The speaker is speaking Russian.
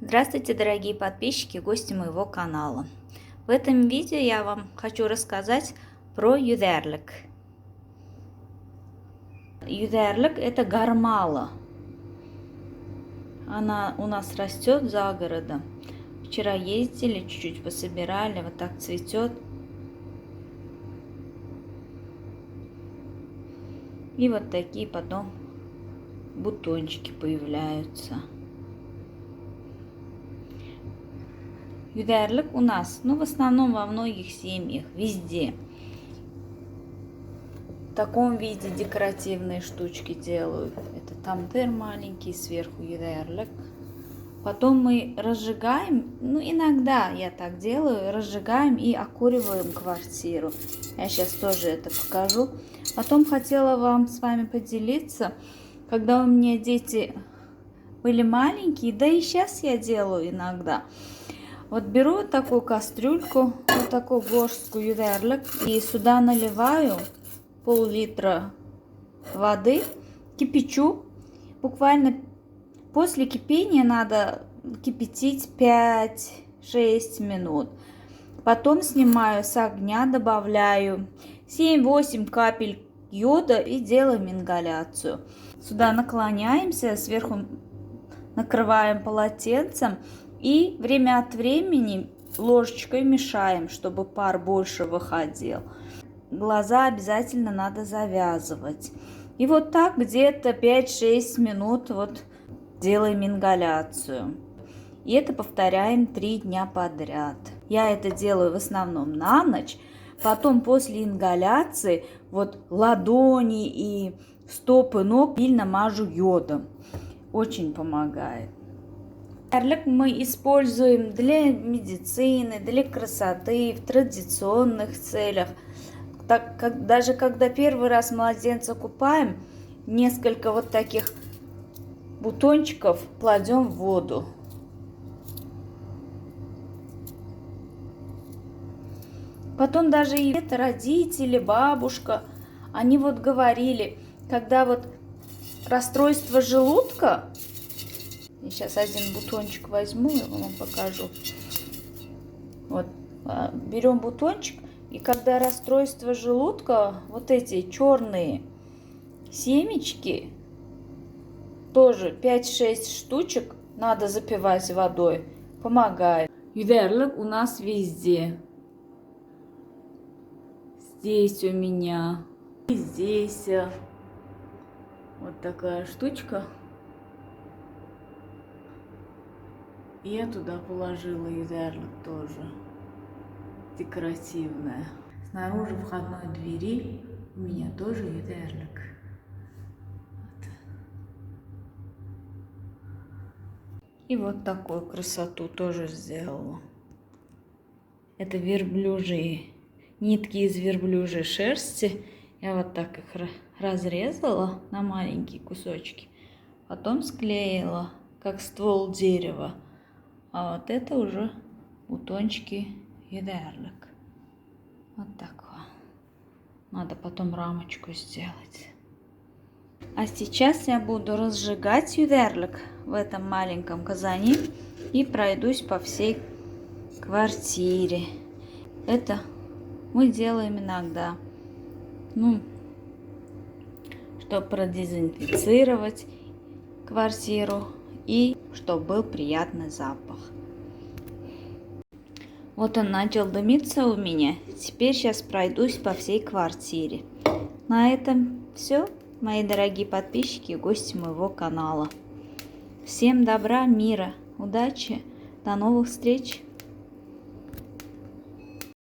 Здравствуйте, дорогие подписчики и гости моего канала. В этом видео я вам хочу рассказать про юдерлик. Юдерлик — это гармала. Она у нас растет за городом. Вчера ездили, чуть-чуть пособирали, вот так цветет. И вот такие потом бутончики появляются. Юдерлик у нас, в основном во многих семьях, везде. В таком виде декоративные штучки делают. Это тамтер маленький, сверху юдерлик. Потом мы разжигаем, иногда я так делаю, разжигаем и окуриваем квартиру. Я сейчас тоже это покажу. Потом хотела с вами поделиться, когда у меня дети были маленькие, да и сейчас я делаю иногда. Вот беру вот такую кастрюльку, вот такую горстку юдерлик, и сюда наливаю пол-литра воды, кипячу. Буквально после кипения надо кипятить 5-6 минут. Потом снимаю с огня, добавляю 7-8 капель йода и делаем ингаляцию. Сюда наклоняемся, сверху накрываем полотенцем. И время от времени ложечкой мешаем, чтобы пар больше выходил. Глаза обязательно надо завязывать. И вот так где-то 5-6 минут делаем ингаляцию. И это повторяем 3 дня подряд. Я это делаю в основном на ночь. Потом после ингаляции ладони и стопы ног сильно мажу йодом. Очень помогает. Юдерлик мы используем для медицины, для красоты, в традиционных целях. Даже когда первый раз младенца купаем, несколько таких бутончиков кладем в воду. Потом даже и родители, бабушка, они говорили, когда расстройство желудка. Я сейчас один бутончик возьму и вам покажу. Берем бутончик, и когда расстройство желудка, эти черные семечки, тоже 5-6 штучек надо запивать водой. Помогает. Юдерлик у нас везде. Здесь у меня, и здесь вот такая штучка. И я туда положила юдерлик тоже, декоративная. Снаружи входной двери у меня тоже юдерлик. И такую красоту тоже сделала. Это верблюжьи нитки из верблюжьей шерсти. Я так их разрезала на маленькие кусочки, потом склеила, как ствол дерева. А это уже бутончики юдерлик. Вот так. Надо потом рамочку сделать. А сейчас я буду разжигать юдерлик в этом маленьком казане и пройдусь по всей квартире. Это мы делаем иногда, чтобы продезинфицировать квартиру и чтобы был приятный запах. Он начал дымиться у меня. Теперь сейчас пройдусь по всей квартире. На этом все, мои дорогие подписчики и гости моего канала. Всем добра, мира, удачи, до новых встреч!